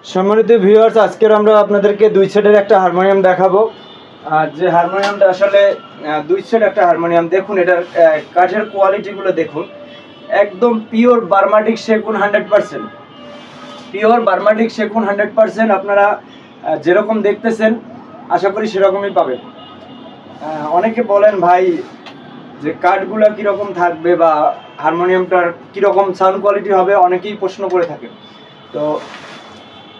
সম্মানিত ভিউয়ার্স, আজকের আমরা আপনাদেরকে দুই সেটের একটা হারমোনিয়াম দেখাবো। আর যে হারমোনিয়ামটা আসলে দুই সেট একটা হারমোনিয়াম, দেখুন এটার কাঠের কোয়ালিটিগুলো দেখুন, একদম পিওর বার্মাটিক সেগুন 100%, পিওর বার্মাটিক সেগুন 100%। আপনারা যেরকম দেখতেছেন আশা করি সেরকমই পাবেন। অনেকে বলেন ভাই যে কাঠগুলো কীরকম থাকবে বা হারমোনিয়ামটার কীরকম সাউন্ড কোয়ালিটি হবে, অনেকেই প্রশ্ন করে থাকে। তো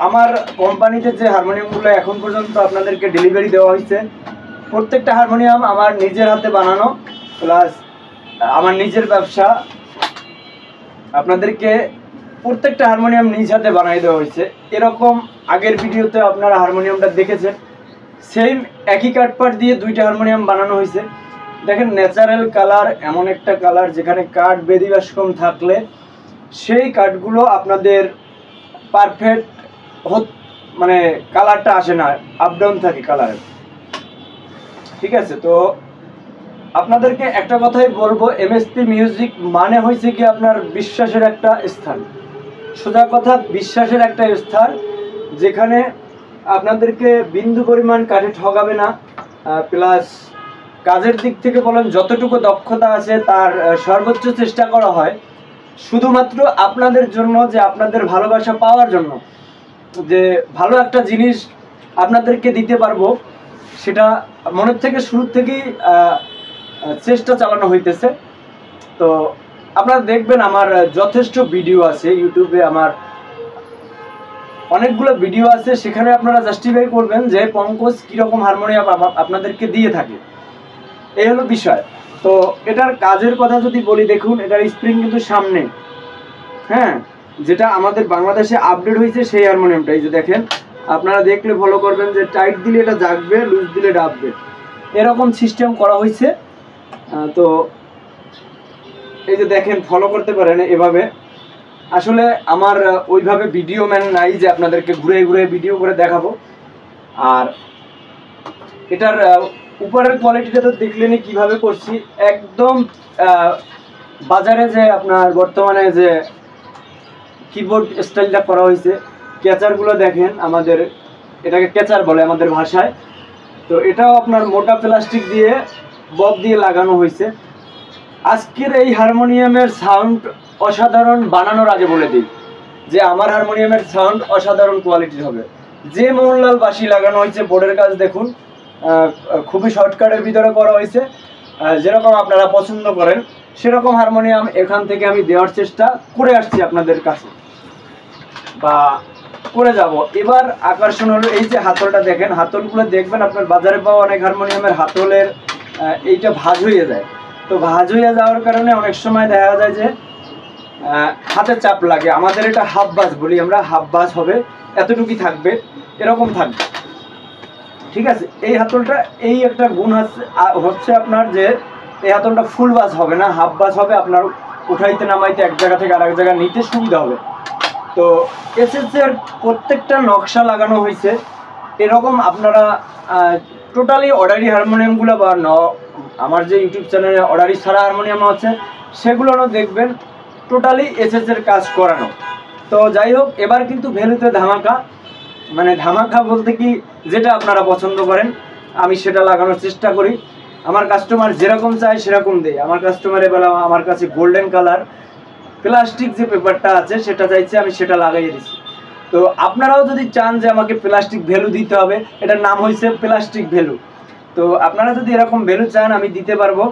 আমার কোম্পানিতে যে হারমোনিয়ামগুলো এখন পর্যন্ত আপনাদেরকে ডেলিভারি দেওয়া হয়েছে, প্রত্যেকটা হারমোনিয়াম আমার নিজের হাতে বানানো, প্লাস আমার নিজের ব্যবসা। আপনাদেরকে প্রত্যেকটা হারমোনিয়াম নিজ হাতে বানিয়ে দেওয়া হয়েছে। এরকম আগের ভিডিওতে আপনারা হারমোনিয়ামটা দেখেছেন, সেম একই কাঠপাট দিয়ে দুইটা হারমোনিয়াম বানানো হয়েছে। দেখেন ন্যাচারাল কালার, এমন একটা কালার যেখানে কাঠ বেদিবাস কম থাকলে সেই কাঠগুলো আপনাদের পারফেক্ট মানে কালারটা আসে না, আপ ডাউন থাকে কালার। ঠিক আছে, তো আপনাদেরকে একটা কথাই বলবো, এমএসপি মিউজিক মানে হয়েছে কি আপনার বিশ্বাসের একটা স্থান। সোজা কথা, বিশ্বাসের একটা স্থান যেখানে আপনাদেরকে বিন্দু পরিমাণ কাঠে ঠকাবে না, প্লাস কাজের দিক থেকে বলেন যতটুকু দক্ষতা আছে তার সর্বোচ্চ চেষ্টা করা হয় শুধুমাত্র আপনাদের জন্য, যে আপনাদের ভালোবাসা পাওয়ার জন্য, যে ভালো একটা জিনিস আপনাদেরকে দিতে পারবো, সেটা মনের থেকে শুরু থেকেই চেষ্টা চালানো হইতেছে। তো আপনারা দেখবেন আমার যথেষ্ট ভিডিও আছে ইউটিউবে, আমার অনেকগুলো ভিডিও আছে, সেখানে আপনারা জাস্টিফাই করবেন যে পঙ্কজ কীরকম হারমোনিয়াম আপনাদেরকে দিয়ে থাকে। এই হলো বিষয়। তো এটার কাজের কথা যদি বলি, দেখুন এটার স্প্রিং কিন্তু সামনে, হ্যাঁ, যেটা আমাদের বাংলাদেশে আপডেট হয়েছে সেই হারমোনিয়ামটা। এই যে দেখেন, আপনারা দেখলে ফলো করবেন যে টাইট দিলে এটা জাগবে, লুজ দিলে ডাববে, এরকম সিস্টেম করা হয়েছে। তো এই যে দেখেন, ফলো করতে পারেন এভাবে। আসলে আমার ওইভাবে ভিডিও ম্যান নাই যে আপনাদেরকে ঘুরে ঘুরে ভিডিও করে দেখাবো। আর এটার উপরের কোয়ালিটিটা তো দেখলেনই কীভাবে করছি, একদম বাজারে যে আপনার বর্তমানে যে কিবোর্ড স্টাইলটা করা হয়েছে, ক্যাচারগুলো দেখেন, আমাদের এটাকে ক্যাচার বলে আমাদের ভাষায়। তো এটাও আপনার মোটা প্লাস্টিক দিয়ে বব দিয়ে লাগানো হয়েছে। আজকের এই হারমোনিয়ামের সাউন্ড অসাধারণ। বানানোর আগে বলে দিই যে আমার হারমোনিয়ামের সাউন্ড অসাধারণ কোয়ালিটির হবে। যে মোহনলাল বাঁশি লাগানো হয়েছে, বোর্ডের কাজ দেখুন, খুবই শর্টকাটের ভিতরে করা হয়েছে। যেরকম আপনারা পছন্দ করেন সেরকম হারমোনিয়াম এখান থেকে আমি দেওয়ার চেষ্টা করে আসছি আপনাদের কাছে, বা করে যাব। এবার আকর্ষণ হলো এই যে হাতলটা দেখেন, হাতলগুলো দেখবেন আপনার বাজারে পাওয়া অনেক হারমোনিয়ামের হাতলের এইটা ভাঁজ হয়ে যায়। তো ভাঁজ হয়ে যাওয়ার কারণে অনেক সময় দেখা যায় যে হাতে চাপ লাগে। আমাদের এটা হাফ বাস বলি আমরা, হাফ বাস হবে, এতটুকুই থাকবে, এরকম থাকবে। ঠিক আছে, এই হাতলটা এই একটা গুণ হচ্ছে আপনার, যে এই হাতলটা ফুল বাস হবে না, হাফ বাস হবে। আপনার উঠাইতে নামাইতে এক জায়গা থেকে আরেক জায়গা নিতে সুবিধা হবে। তো এসএসএর প্রত্যেকটা নকশা লাগানো হয়েছে এরকম। আপনারা টোটালি অর্ডারি হারমোনিয়ামগুলো বা আমার যে ইউটিউব চ্যানেলে অর্ডারি ছাড়া হারমোনিয়াম আছে সেগুলোও দেখবেন টোটালি এসএসএর কাজ করানো। তো যাই হোক, এবার কিন্তু ভ্যালুতে ধামাকা, মানে ধামাকা বলতে কি, যেটা আপনারা পছন্দ করেন আমি সেটা লাগানোর চেষ্টা করি। আমার কাস্টমার যেরকম চায় সেরকম দেয়। আমার কাস্টমার এবার আমার কাছে গোল্ডেন কালার প্লাস্টিক যে পেপারটা আছে সেটা চাইছে, আমি সেটা লাগাইয়ে দিচ্ছি। তো আপনারাও যদি চান যে আমাকে প্লাস্টিক ভ্যালু দিতে হবে, এটার নাম হয়েছে প্লাস্টিক ভ্যালু। তো আপনারা যদি এরকম ভ্যালু চান আমি দিতে পারবো।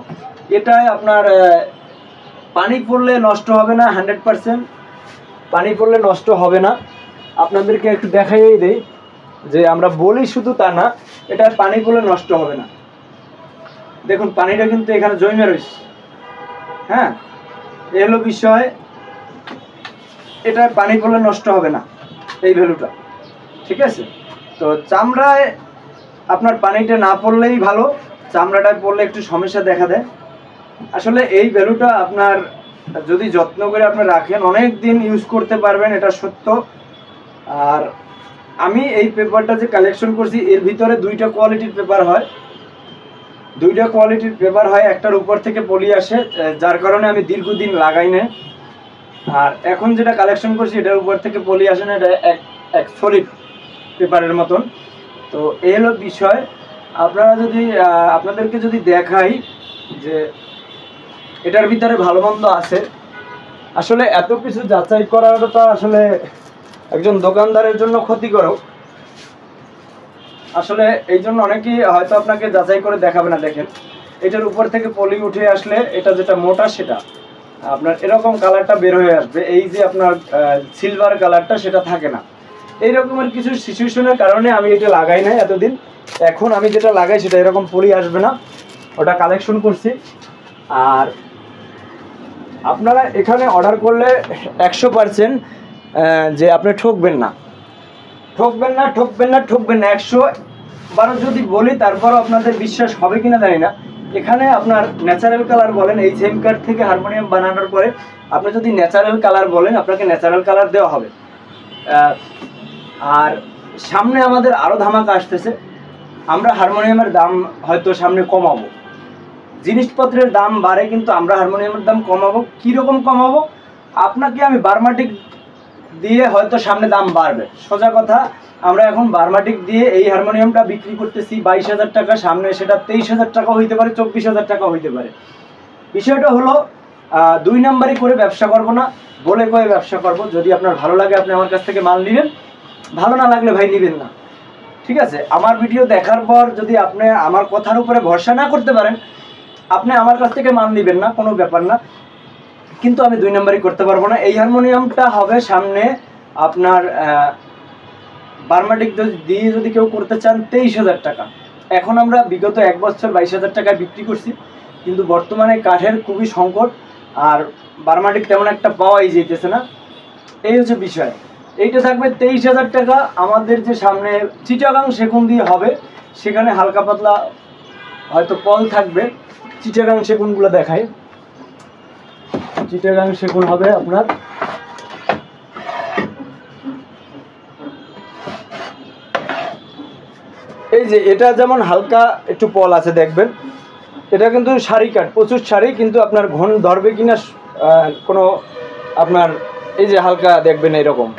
এটাই আপনার পানি পড়লে নষ্ট হবে না, 100% পানি পড়লে নষ্ট হবে না। আপনাদেরকে একটু দেখাইয়েই দেই যে আমরা বলি শুধু তা না, এটা পানি পড়লে নষ্ট হবে না। দেখুন পানিটা কিন্তু এখানে জমে রয়েছে, হ্যাঁ, এ হলো বিষয়। এটা পানি পড়লে নষ্ট হবে না এই ভ্যালুটা, ঠিক আছে। তো চামড়ায় আপনার পানিটা না পড়লেই ভালো, চামড়াটায় পড়লে একটু সমস্যা দেখা দেয়। আসলে এই ভ্যালুটা আপনার যদি যত্ন করে আপনি রাখেন অনেক দিন ইউজ করতে পারবেন, এটা সত্য। আর আমি এই পেপারটা যে কালেকশন করছি এর ভিতরে দুইটা কোয়ালিটির পেপার হয়, দুইটা কোয়ালিটির পেপার হয়, একটার উপর থেকে পলি আসে, যার কারণে আমি দীর্ঘদিন লাগাই না। আর এখন যেটা কালেকশন করছি এটার উপর থেকে পলি আসে না, এটা এক সলিড পেপারের মতন। তো এই হলো বিষয়। আপনারা যদি আপনাদেরকে যদি দেখাই যে এটার ভিতরে ভালো মন্দ আছে, আসলে এত কিছু যাচাই করাটা আসলে একজন দোকানদারের জন্য ক্ষতিকারক। আসলে এই জন্য অনেকেই হয়তো আপনাকে যাচাই করে দেখাবে না। দেখেন এটার উপর থেকে পলি উঠে আসলে এটা যেটা মোটা সেটা আপনার এরকম কালারটা বের হয়ে আসবে, এই যে আপনার সিলভার কালারটা সেটা থাকে না। এই রকমের কিছু সিচুয়েশনের কারণে আমি এটা লাগাই নাই এতদিন। এখন আমি যেটা লাগাই সেটা এরকম পলি আসবে না, ওটা কালেকশন করছি। আর আপনারা এখানে অর্ডার করলে 100% যে আপনি ঠকবেন না, ঠকবেন না, ঠকবেন না, ঠকবেন না। 100 বার যদি বলি তারপরও আপনাদের বিশ্বাস হবে কিনা জানি না। এখানে আপনার ন্যাচারাল কালার বলেন, এই সেম কাঠ থেকে হারমোনিয়াম বানানোর পরে আপনি যদি ন্যাচারাল কালার বলেন আপনাকে ন্যাচারাল কালার দেওয়া হবে। আর সামনে আমাদের আরও ধামাকা আসতেছে। আমরা হারমোনিয়ামের দাম হয়তো সামনে কমাবো, জিনিসপত্রের দাম বাড়ে কিন্তু আমরা হারমোনিয়ামের দাম কমাবো। কীরকম কমাবো? আপনাকে আমি বার্মাটিক দিয়ে হয়তো সামনে দাম বাড়বে, সোজা কথা। আমরা এখন বার্মাটিক দিয়ে এই হারমোনিয়ামটা বিক্রি করতেছি 22,000 টাকা, সামনে সেটা 23,000 টাকা হইতে পারে, 24,000 টাকা হইতে পারে। বিষয়টা হলো 2 নাম্বারই করে ব্যবসা করব না, বলে কয়ে ব্যবসা করব। যদি আপনার ভালো লাগে আপনি আমার কাছ থেকে মাল নেবেন, ভালো না লাগলে ভাই নেবেন না, ঠিক আছে? আমার ভিডিও দেখার পর যদি আপনি আমার কথার উপরে ভরসা না করতে পারেন, আপনি আমার কাছ থেকে মাল নেবেন না, কোনো ব্যাপার না। কিন্তু আমি 2 নাম্বারই করতে পারবো না। এই হারমোনিয়ামটা হবে সামনে আপনার বার্মাটিক দিয়ে যদি কেউ করতে চান 23,000 টাকা। এখন আমরা বিগত 1 বছর 22,000 টাকায় বিক্রি করছি, কিন্তু বর্তমানে কাঠের খুবই সংকট আর বার্মাটিক তেমন একটা পাওয়াই যেতেছে না। এই হচ্ছে বিষয়। এইটা থাকবে 23,000 টাকা। আমাদের যে সামনে চিটাগাং সেগুন দিয়ে হবে, সেখানে হালকা পাতলা হয়তো পল থাকবে। চিটাগাং সেগুনগুলো দেখায়। চিটাগাং সেগুন হবে আপনার এই যে এটা যেমন হালকা একটু পল আছে দেখবেন, এটা কিন্তু সারি কাঠ, প্রচুর সারি, কিন্তু আপনার ঘন ধরবে কিনা কোনো আপনার এই যে হালকা দেখবেন এরকম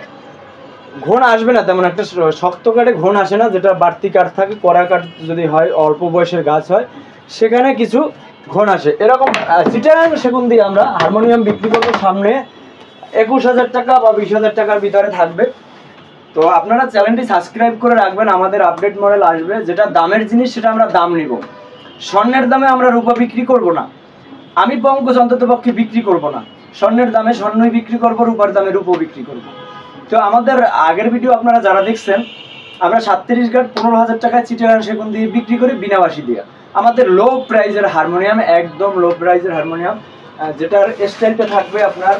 ঘন আসবে না, তেমন একটা শক্ত কাঠে ঘন আসে না। যেটা বাড়তি কাঠ থাকে, কড়া কাঠ যদি হয়, অল্প বয়সের গাছ হয়, সেখানে কিছু ঘন আসে। এরকম চিটাগাং সেগুন দিয়ে আমরা হারমোনিয়াম বিক্রি করবো সামনে 21,000 টাকা বা 20,000 টাকার ভিতরে থাকবে। তো আপনারা চ্যানেলটি সাবস্ক্রাইব করে রাখবেন, আমাদের আপডেট মডেল আসবে। যেটা দামের জিনিস সেটা আমরা দাম নিব, স্বর্ণের দামে আমরা রূপা বিক্রি করব না। আমি পঙ্কজ অন্তত পক্ষে বিক্রি করব না। স্বর্ণের দামে স্বর্ণই বিক্রি করব, রূপার দামে রূপও বিক্রি করব। তো আমাদের আগের ভিডিও আপনারা যারা দেখছেন, আমরা 37 গাট 15,000 টাকায় চিটাগাং সেগুন দিয়ে বিক্রি করি, বিনাবাসী দিয়ে। আমাদের লো প্রাইজের হারমোনিয়াম, একদম লো প্রাইজের হারমোনিয়াম, যেটার স্টাইলটা থাকবে আপনার।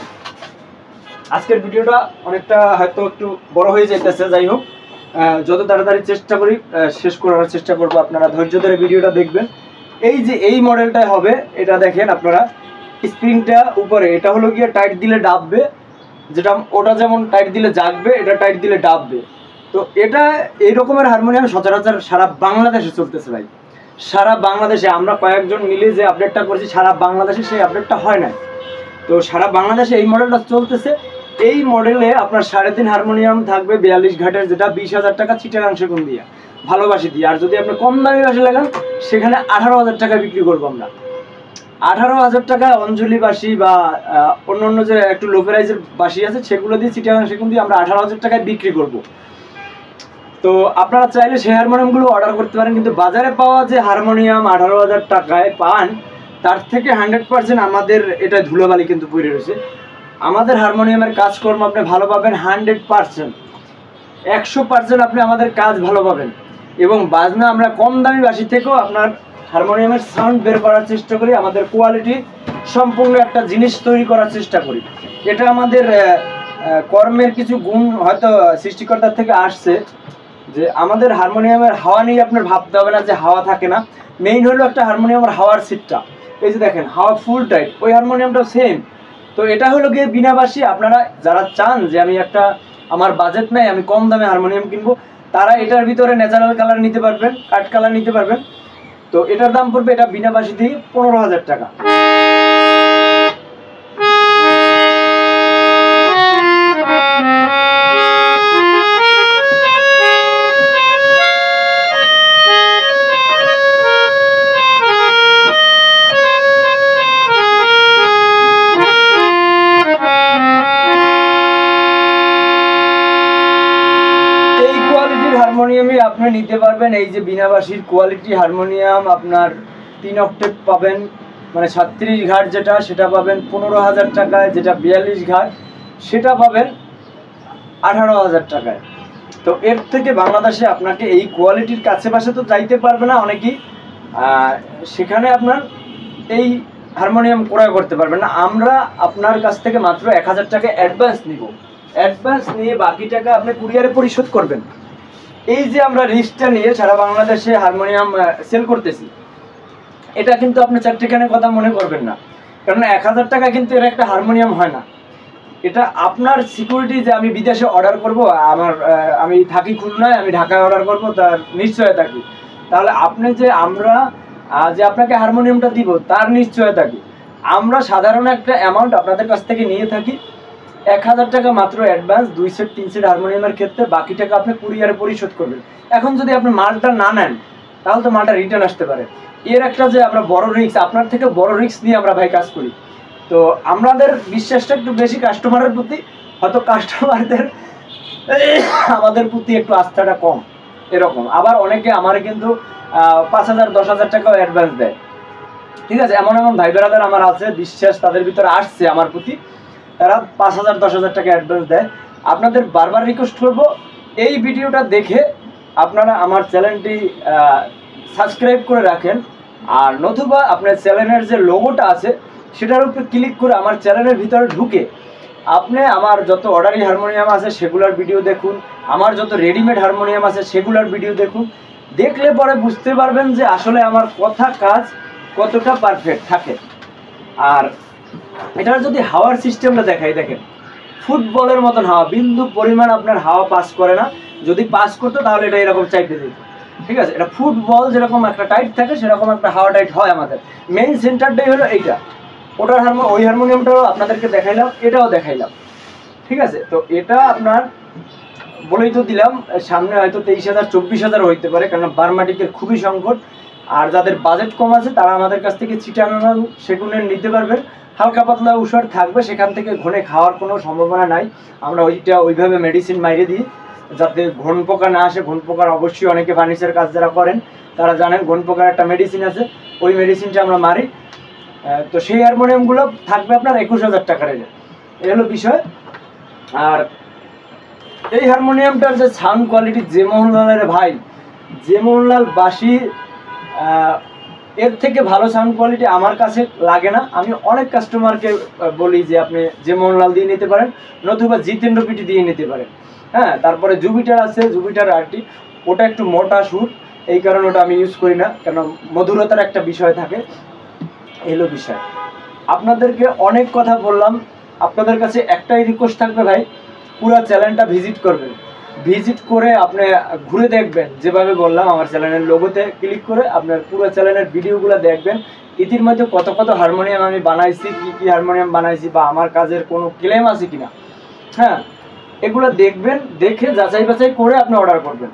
আজকের ভিডিওটা অনেকটা হয়তো একটু বড় হয়ে যাইতেছে, যাই হোক যত তাড়াতাড়ি চেষ্টা করি শেষ করার চেষ্টা করব। আপনারা ধৈর্য ধরে ভিডিওটা দেখবেন। এই যে এই মডেলটাই হবে, এটা দেখেন আপনারা, স্প্রিংটা উপরে, এটা হলো গিয়ে টাইট দিলে ডাববে, যেটা ওটা যেমন টাইট দিলে জাগবে, এটা টাইট দিলে ডাববে। তো এটা এই রকমের হারমোনিয়াম সচরাচর সারা বাংলাদেশে চলতেছে ভাই, সারা বাংলাদেশে। আমরা কয়েকজন মিলে যে আপডেটটা করছি, সারা বাংলাদেশে সেই আপডেটটা হয় না। তো সারা বাংলাদেশে এই মডেলটা চলতেছে। এই মডেলে আপনার 3.5 হারমোনিয়াম থাকবে 42 ঘাটের, যেটা 20,000 টাকা চিটাগাং সেগুন দিয়ে ভালোবাসি দিয়ে। আর যদি আপনি কম দামি বাসি লাগান, সেখানে 18,000 টাকা বিক্রি করবো আমরা। 18,000 টাকায় অঞ্জলি বাসি বা অন্য যে একটু লো প্রাইজের বাসি আছে, সেগুলো দিয়ে চিটাগাং সেগুন দিয়ে আমরা 18,000 টাকায় বিক্রি করব। তো আপনারা চাইলে সেই হারমোনিয়ামগুলো অর্ডার করতে পারেন, কিন্তু বাজারে পাওয়া যে হারমোনিয়াম 18,000 টাকায় পান, তার থেকে 100% আমাদের এটা ধুলোবালি কিন্তু পড়ে রয়েছে। আমাদের হারমোনিয়ামের কাজকর্ম আপনি ভালো পাবেন 100%, 100% আপনি আমাদের কাজ ভালো পাবেন। এবং বাজনা আমরা কম দামি বাসি থেকেও আপনার হারমোনিয়ামের সাউন্ড বের করার চেষ্টা করি, আমাদের কোয়ালিটি সম্পূর্ণ একটা জিনিস তৈরি করার চেষ্টা করি। এটা আমাদের কর্মের কিছু গুণ হয়তো সৃষ্টিকর্তার থেকে আসছে, যে আমাদের হারমোনিয়ামের হাওয়া নিয়ে আপনার ভাবতে হবে না যে হাওয়া থাকে না। মেইন হলো একটা হারমোনিয়ামের হাওয়ার সিটটা, এই যে দেখেন হাওয়া ফুল টাইট, ওই হারমোনিয়ামটাও সেম। তো এটা হলো গিয়ে বিনাবাসী। আপনারা যারা চান যে আমি একটা, আমার বাজেট নাই, আমি কম দামে হারমোনিয়াম কিনবো, তারা এটার ভিতরে ন্যাচারাল কালার নিতে পারবেন, কাঠ কালার নিতে পারবেন। তো এটার দাম পড়বে, এটা বিনাবাসী দিয়ে 15,000 টাকা। হারমোনিয়ামে আপনি নিতে পারবেন এই যে বিনাবাসীর কোয়ালিটি হারমোনিয়াম, আপনার 3 অক্টেভ পাবেন, মানে 36 ঘাট যেটা সেটা পাবেন 15,000 টাকায়, যেটা 42 ঘাট সেটা পাবেন 18,000 টাকায়। তো এর থেকে বাংলাদেশে আপনাকে এই কোয়ালিটির কাছে পাশে তো যাইতে পারবে না অনেকেই, সেখানে আপনার এই হারমোনিয়াম ক্রয় করতে পারবেন না। আমরা আপনার কাছ থেকে মাত্র 1,000 টাকা অ্যাডভান্স নিব, অ্যাডভান্স নিয়ে বাকি টাকা আপনি কুরিয়ারে পরিশোধ করবেন। এই যে আমরা রিস্কটা নিয়ে সারা বাংলাদেশে হারমোনিয়াম সেল করতেছি, এটা কিন্তু আপনি চারটিখানের কথা মনে করবেন না, কারণ 1,000 টাকা কিন্তু এর একটা হারমোনিয়াম হয় না। এটা আপনার সিকিউরিটি যে আমি বিদেশে অর্ডার করব, আমি থাকি খুলনায়, আমি ঢাকায় অর্ডার করব, তার নিশ্চয়তা কি? তাহলে আপনি যে আমরা যে আপনাকে হারমোনিয়ামটা দিব তার নিশ্চয়তা কি? আমরা সাধারণ একটা অ্যামাউন্ট আপনাদের কাছ থেকে নিয়ে থাকি, 1,000 টাকা মাত্র অ্যাডভান্স, 2 সেট 3 সেট হারমোনিয়ামের ক্ষেত্রে বাকি টাকা আপনি কুরিয়ারে পরিশোধ করবেন। এখন যদি আপনি মালটা না নেন তাহলে তো মালটা রিটার্ন আসতে পারে। এর একটা যে আমরা বড় রিস্ক, আপনার থেকে বড় রিস্ক নিয়ে আমরা ভাই কাজ করি। তো আমাদের বিশ্বাসটা একটু বেশি কাস্টমারের প্রতি, হয়তো কাস্টমারদের আমাদের প্রতি একটু আস্থাটা কম এরকম। আবার অনেকে আমার কিন্তু 5,000 10,000 টাকাও অ্যাডভান্স দেয়, ঠিক আছে? এমন এমন ভাই বেড়াদার আমার আছে, বিশ্বাস তাদের ভিতরে আসছে আমার প্রতি, তারা 5,000 10,000 টাকা অ্যাডভান্স দেয়। আপনাদের বারবার রিকোয়েস্ট করব, এই ভিডিওটা দেখে আপনারা আমার চ্যানেলটি সাবস্ক্রাইব করে রাখেন, আর নতুবা আপনার চ্যানেলের যে লোগোটা আছে সেটার উপরে ক্লিক করে আমার চ্যানেলের ভিতরে ঢুকে আপনি আমার যত অর্ডারি হারমোনিয়াম আছে সেগুলোর ভিডিও দেখুন, আমার যত রেডিমেড হারমোনিয়াম আছে সেগুলোর ভিডিও দেখুন। দেখলে পরে বুঝতে পারবেন যে আসলে আমার কথা কাজ কতটা পারফেক্ট থাকে। আর এটার যদি হাওয়ার সিস্টেমটা দেখাই, দেখেন ফুটবলের মতন হাওয়া, বিন্দু পরিমাণ আপনার হাওয়া পাস করে না। যদি পাস করতো তাহলে এটা এরকম চাইতে দিত, ঠিক আছে? এটা ফুটবল যেরকম একটা টাইট থাকে সেরকম একটা হাওয়া টাইট হয়। আমাদের মেইন সেন্টারটাই হলো এইটা। ওটার ওই হারমোনিয়ামটাও আপনাদেরকে দেখাইলাম, এটাও দেখাইলাম, ঠিক আছে? তো এটা আপনার বলেই তো দিলাম, সামনে হয়তো 23,000 24,000 হইতে পারে, কারণ বার্মাটিকের খুবই সংকট। আর যাদের বাজেট কম আছে তারা আমাদের কাছ থেকে চিটাগাং সেগুনের নিতে পারবেন। হালকা পাতলা ঔষধ থাকবে, সেখান থেকে ঘনে খাওয়ার কোনো সম্ভাবনা নাই। আমরা ওইভাবে মেডিসিন মাইরে দিই যাতে ঘন পোকা না আসে। ঘন পোকার অবশ্যই অনেকে ফার্নিচার কাজ যারা করেন তারা জানেন ঘন পোকার একটা মেডিসিন আছে, ওই মেডিসিনটা আমরা মারি। তো সেই হারমোনিয়ামগুলো থাকবে আপনার 21,000 টাকার, এই হলো বিষয়। আর এই হারমোনিয়ামটার যে সাউন্ড কোয়ালিটি, যে মোহনলালের ভাই, যে মোহনলাল বাসি, এর থেকে ভালো সাউন্ড কোয়ালিটি আমার কাছে লাগে না। আমি অনেক কাস্টমারকে বলি যে আপনি যে মোহনলাল দিয়ে নিতে পারেন, নতুবা জিতেন্দ্র পিটি দিয়ে নিতে পারেন। হ্যাঁ, তারপরে জুপিটার আছে, জুপিটার আরটি, ওটা একটু মোটা সুর, এই কারণে ওটা আমি ইউজ করি না, কেন মধুরতার একটা বিষয় থাকে। এলো বিষয়। আপনাদেরকে অনেক কথা বললাম, আপনাদের কাছে একটাই রিকোয়েস্ট থাকবে ভাই, পুরো চ্যানেলটা ভিজিট করবেন, ভিজিট করে আপনি ঘুরে দেখবেন, যেভাবে বললাম আমার চ্যানেলের লোগোতে ক্লিক করে আপনার পুরো চ্যানেলের ভিডিওগুলো দেখবেন। ইতিমধ্যে কত কত হারমোনিয়াম আমি বানাইছি, কি হারমোনিয়াম বানাইছি, বা আমার কাজের কোনো ক্লেম আছে কিনা, হ্যাঁ এগুলো দেখবেন, দেখে যাচাই বাছাই করে আপনি অর্ডার করবেন,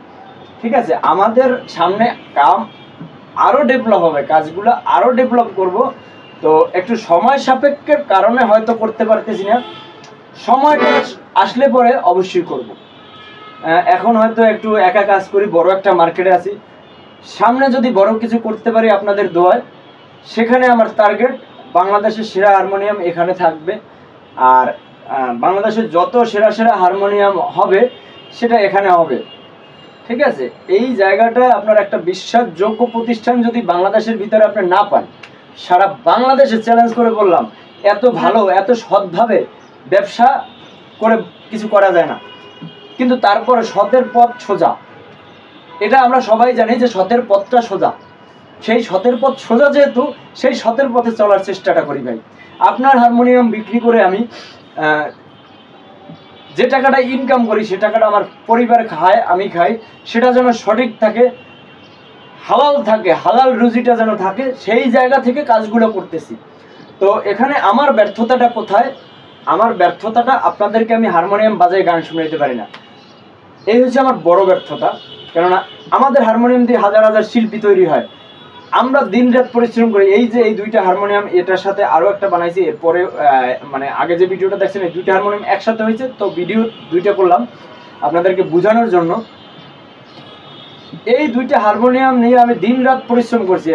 ঠিক আছে? আমাদের সামনে কাম আরও ডেভেলপ হবে, কাজগুলো আরও ডেভেলপ করব। তো একটু সময় সাপেক্ষের কারণে হয়তো করতে পারতেছি না, সময়টা আসলে পরে অবশ্যই করব। এখন হয়তো একটু একা কাজ করি, বড় একটা মার্কেটে আছি, সামনে যদি বড় কিছু করতে পারি আপনাদের দোয়ায়, সেখানে আমার টার্গেট বাংলাদেশের সেরা হারমোনিয়াম এখানে থাকবে। আর বাংলাদেশের যত সেরা সেরা হারমোনিয়াম হবে সেটা এখানে হবে, ঠিক আছে? এই জায়গাটা আপনার একটা বিশ্বাসযোগ্য প্রতিষ্ঠান যদি বাংলাদেশের ভিতরে আপনি না পান, সারা বাংলাদেশে চ্যালেঞ্জ করে বললাম, এত ভালো এত সৎভাবে ব্যবসা করে কিছু করা যায় না। কিন্তু তারপরে সতের পথ সোজা, এটা আমরা সবাই জানি যে সতের পথটা সোজা। সেই সতের পথ সোজা যেহেতু, সেই সতের পথে চলার চেষ্টাটা করি ভাই। আপনার হারমোনিয়াম বিক্রি করে আমি যে টাকাটা ইনকাম করি, সে টাকাটা আমার পরিবার খায়, আমি খাই, সেটা যেন সঠিক থাকে, হালাল থাকে, হালাল রুজিটা যেন থাকে, সেই জায়গা থেকে কাজগুলো করতেছি। তো এখানে আমার ব্যর্থতাটা কোথায়? আমার ব্যর্থতাটা আপনাদেরকে আমি হারমোনিয়াম বাজায় গান শুনাইতে পারি না, এই হচ্ছে আমার বড় ব্যর্থতা। কেননা আমাদের হারমোনিয়াম দিয়ে হাজার হাজার শিল্পী তৈরি হয়, আমরা দিন রাত পরিশ্রম করি। এই যে এই দুইটা হারমোনিয়াম, এটার সাথে আরও একটা বানাইছি, এরপরে মানে আগে যে ভিডিওটা দেখছেন এই দুইটা হারমোনিয়াম একসাথে হয়েছে, তো ভিডিও দুইটা করলাম আপনাদেরকে বোঝানোর জন্য। এই দুইটা হারমোনিয়াম নিয়ে আমি দিন রাত পরিশ্রম করছি,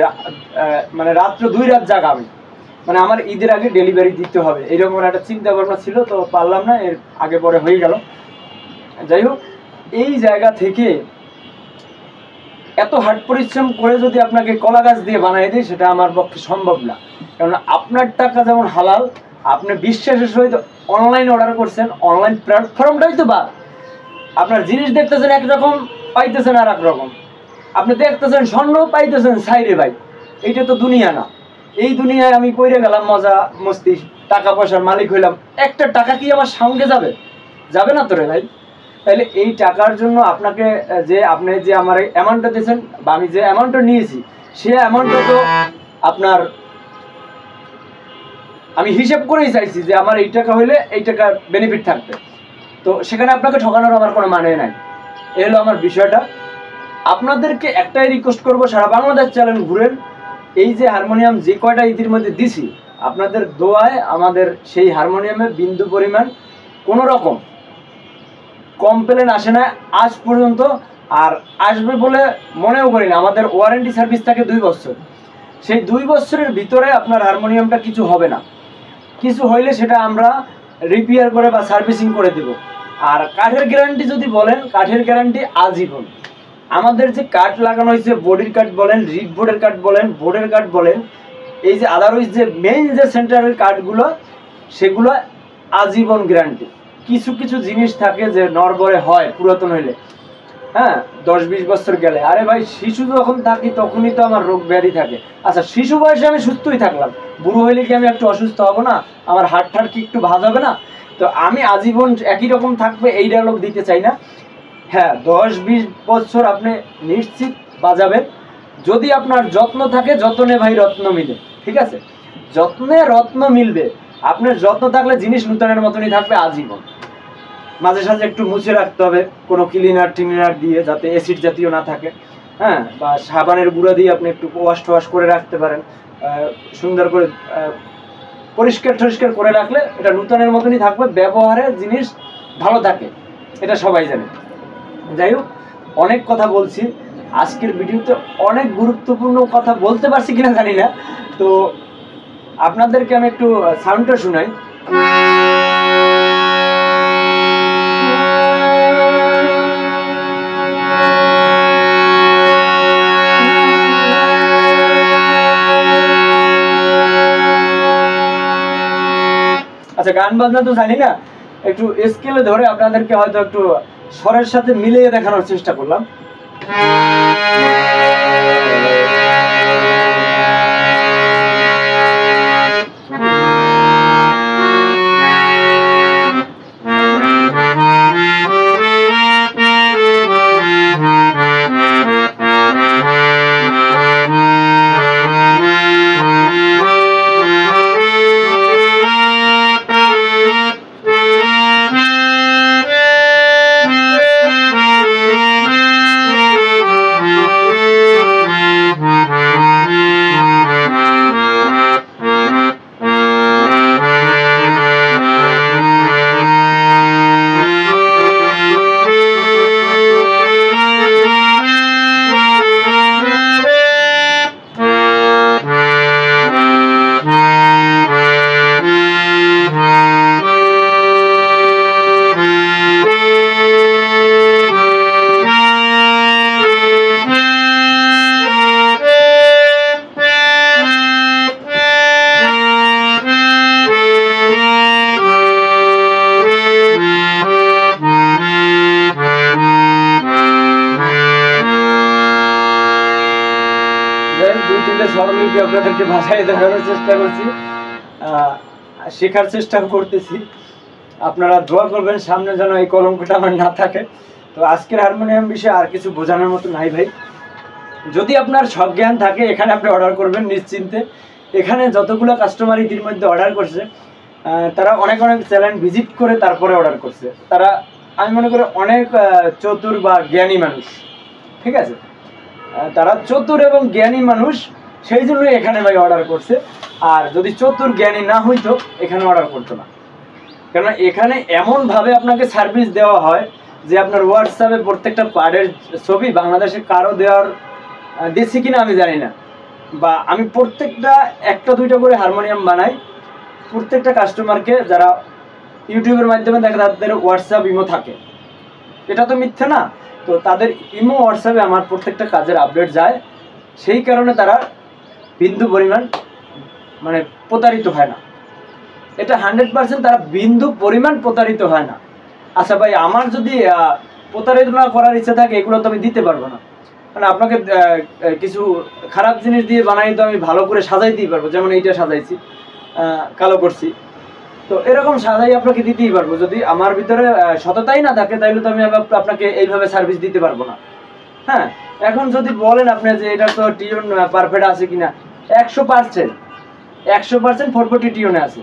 মানে রাত্র 2 রাত জাগা আমি, মানে আমার ঈদের আগে ডেলিভারি দিতে হবে এরকম একটা চিন্তা ভাবনা ছিল, তো পারলাম না, এর আগে পরে হয়ে গেল। যাই হোক, এই জায়গা থেকে এত হার্ড পরিশ্রম করে যদি আপনাকে কলা গাছ দিয়ে বানিয়ে দিই, সেটা আমার পক্ষে সম্ভব না। কারণ আপনার টাকা যেমন হালাল, আপনি বিশ্বাসের সহিত অনলাইন অর্ডার করছেন, অনলাইন প্ল্যাটফর্মটাই তো বাদ। আপনার জিনিস দেখতেছেন একরকম, পাইতেছেন আর এক রকম। আপনি দেখতেছেন স্বর্ণ, পাইতেছেন সাইরে ভাই। এইটা তো দুনিয়া না। এই দুনিয়ায় আমি কইরে গেলাম মজা মস্তি, টাকা পয়সার মালিক হইলাম, একটা টাকা কি আমার সঙ্গে যাবে? যাবে না তো রে ভাই। তাহলে এই টাকার জন্য আপনাকে আপনি যে আমার অ্যামাউন্টটা দিয়েছেন বা আমি যে অ্যামাউন্টটা নিয়েছি, সে অ্যামাউন্টটা তো আপনার আমি হিসেব করেই চাইছি যে আমার এই টাকা হইলে এই টাকার বেনিফিট থাকবে। তো সেখানে আপনাকে ঠকানোর আমার কোনো মানে নাই। এই হলো আমার বিষয়টা। আপনাদেরকে একটাই রিকোয়েস্ট করবো, সারা বাংলাদেশ চ্যানেল ঘুরেন, এই যে হারমোনিয়াম যে কয়টা ঈদের মধ্যে দিছি, আপনাদের দোয়ায় আমাদের সেই হারমোনিয়ামে বিন্দু পরিমাণ কোনো রকম কমপ্লেন আসে না আজ পর্যন্ত, আর আসবে বলে মনেও করি না। আমাদের ওয়ারেন্টি সার্ভিস থাকে 2 বছর। সেই 2 বছরের ভিতরে আপনার হারমোনিয়ামটা কিছু হবে না, কিছু হইলে সেটা আমরা রিপেয়ার করে বা সার্ভিসিং করে দেব। আর কাঠের গ্যারান্টি যদি বলেন, কাঠের গ্যারান্টি আজীবন। আমাদের যে কাঠ লাগানো হয়েছে, বডির কাঠ বলেন, রিড বোর্ডের কাঠ বলেন, বোর্ডের কাঠ বলেন, এই যে আদারওয়াইজ যে মেইন যে সেন্টারের কাঠগুলো, সেগুলো আজীবন গ্যারান্টি। কিছু কিছু জিনিস থাকে যে নড়বড়ে হয় পুরাতন হইলে, হ্যাঁ, 10-20 বছর গেলে। আরে ভাই, শিশু যখন থাকি তখনই তো আমার রোগ ব্যাধি থাকে। আচ্ছা, শিশু বয়সে আমি সুস্থই থাকলাম, বুড়ো হইলে কি আমি একটু অসুস্থ হব না? আমার হাড় ঠাড় কি একটু ভাজ হবে না? তো আমি আজীবন একই রকম থাকবে এই ডায়লগ দিতে চাই না। হ্যাঁ, 10-20 বছর আপনি নিশ্চিত বাজাবেন, যদি আপনার যত্ন থাকে। যত্নে ভাই রত্ন মিলে, ঠিক আছে? যত্নে রত্ন মিলবে। আপনার যত্ন থাকলে জিনিস নূতনের মতনই থাকবে আজীবন। মাঝে সাঝে একটু মুছে রাখতে হবে কোনো ক্লিনার টিনার দিয়ে, যাতে অ্যাসিড জাতীয় না থাকে, হ্যাঁ, বা সাবানের গুঁড়া দিয়ে আপনি একটু ওয়াশ টোয়াশ করে রাখতে পারেন। সুন্দর করে পরিষ্কার টরিষ্কার করে রাখলে এটা নূতনের মতনই থাকবে, ব্যবহারে জিনিস ভালো থাকে, এটা সবাই জানে। যাই হোক, অনেক কথা বলছি আজকের ভিডিওতে, অনেক গুরুত্বপূর্ণ কথা বলতে পারছি কিনা জানি না। তো আপনাদেরকে আমি একটু সাউন্ডটা শোনাই। আচ্ছা, গান বাজনা তো জানি না, একটু স্কেলে ধরে আপনাদেরকে হয়তো একটু স্বরের সাথে মিলিয়ে দেখানোর চেষ্টা করলাম। আপনাদেরকে ভাষায় দেখানোর চেষ্টা করছি, শেখার চেষ্টা করতেছি। আপনারা দোয়া করবেন সামনে যেন এই কলঙ্কটা আমার না থাকে। তো আজকের হারমোনিয়াম বিষয়ে আর কিছু বোঝানোর মতো নাই ভাই। যদি আপনার সজ্ঞান থাকে, এখানে আপনি অর্ডার করবেন নিশ্চিন্তে। এখানে যতগুলো কাস্টমার ইতির মধ্যে অর্ডার করছে, তারা অনেক অনেক চ্যানেল ভিজিট করে তারপরে অর্ডার করছে। তারা, আমি মনে করি, অনেক চতুর বা জ্ঞানী মানুষ, ঠিক আছে? তারা চতুর এবং জ্ঞানী মানুষ, সেই জন্য এখানে ভাই অর্ডার করছে। আর যদি চতুর জ্ঞানী না হইতো, এখানে অর্ডার করতো না। কেননা এখানে এমনভাবে আপনাকে সার্ভিস দেওয়া হয় যে আপনার হোয়াটসঅ্যাপে প্রত্যেকটা পার্টের ছবি বাংলাদেশে কারো দিচ্ছি কিনা আমি জানি না, বা আমি প্রত্যেকটা একটা দুইটা করে হারমোনিয়াম বানাই প্রত্যেকটা কাস্টমারকে, যারা ইউটিউবের মাধ্যমে দেখে তাদের হোয়াটসঅ্যাপ ইমো থাকে, এটা তো মিথ্যে না। তো তাদের ইমো হোয়াটসঅ্যাপে আমার প্রত্যেকটা কাজের আপডেট যায়, সেই কারণে তারা বিন্দু পরিমাণ মানে প্রতারিত হয় না। এটা 100% তারা বিন্দু পরিমাণ প্রতারিত হয় না। আচ্ছা ভাই, আমার যদি প্রতারিত না করার ইচ্ছা থাকে, এগুলো তো আমি দিতে পারবো না। মানে আপনাকে কিছু খারাপ জিনিস দিয়ে বানাই তো আমি ভালো করে সাজাইতেই পারবো, যেমন এইটা সাজাইছি, কালো করছি, তো এরকম সাজাই আপনাকে দিতেই পারবো। যদি আমার ভিতরে সততাই না থাকে, তাইলে তো আমি আপনাকে এইভাবে সার্ভিস দিতে পারবো না। হ্যাঁ, এখন যদি বলেন আপনি যে এটা তো টিউন পারফেক্ট আছে কিনা, 100% 440 টিউনে আছে।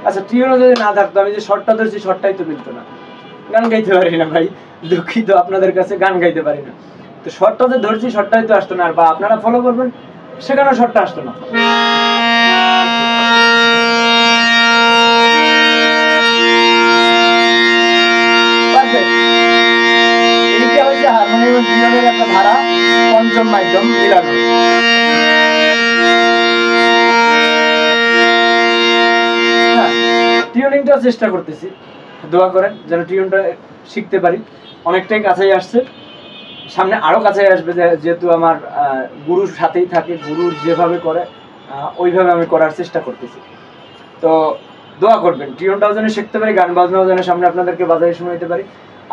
আচ্ছা, টিউনও যদি না থাকতো, আমি যে শর্টটা ধরছি শর্টটাই তো মিলতো না, গান গাইতে পারি না ভাই, দুঃখিত আপনাদের কাছে, গান গাইতে পারি না। তো শর্টটা যে ধরছি শর্টটাই তো আসতো না, আর বা আপনারা ফলো করবেন সেখানে শর্টটা আসতো না। এইটা হচ্ছে হারমোনিয়াম টিউনের একটা ধারা, পঞ্চম মাধ্যম মিলানো। টিউনিংটা চেষ্টা করতেছি, দোয়া করেন যেন টিউনটা শিখতে পারি। অনেকটাই কাছেই আসছে, সামনে আরও কাছেই আসবে, যেহেতু আমার গুরুর সাথেই থাকে, গুরু যেভাবে করে ওইভাবে আমি করার চেষ্টা করতেছি। তো দোয়া করবেন টিউনটাও যেন শিখতে পারি, গান বাজনাও যেন সামনে আপনাদেরকে বাজারে শোনাইতে পারি।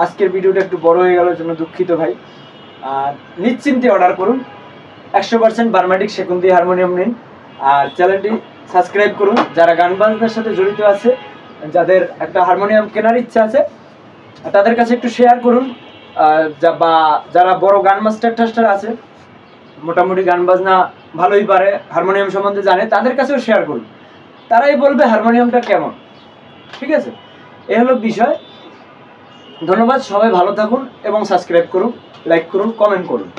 আজকের ভিডিওটা একটু বড় হয়ে গেল, জন্য দুঃখিত ভাই। নিশ্চিন্তে অর্ডার করুন, 100% বার্মাটিক সেকুন্দি হারমোনিয়াম নিন, আর চ্যানেলটি সাবস্ক্রাইব করুন। যারা গান বাজনার সাথে জড়িত আছে, যাদের একটা হারমোনিয়াম কেনার ইচ্ছা আছে, তাদের কাছে একটু শেয়ার করুন। বা যারা বড় গান মাস্টার টাস্টার আছে, মোটামুটি গান বাজনা ভালোই পারে, হারমোনিয়াম সম্বন্ধে জানে, তাদের কাছেও শেয়ার করুন। তারাই বলবে হারমোনিয়ামটা কেমন। ঠিক আছে, এ হলো বিষয়। ধন্যবাদ, সবাই ভালো থাকুন এবং সাবস্ক্রাইব করুন, লাইক করুন, কমেন্ট করুন।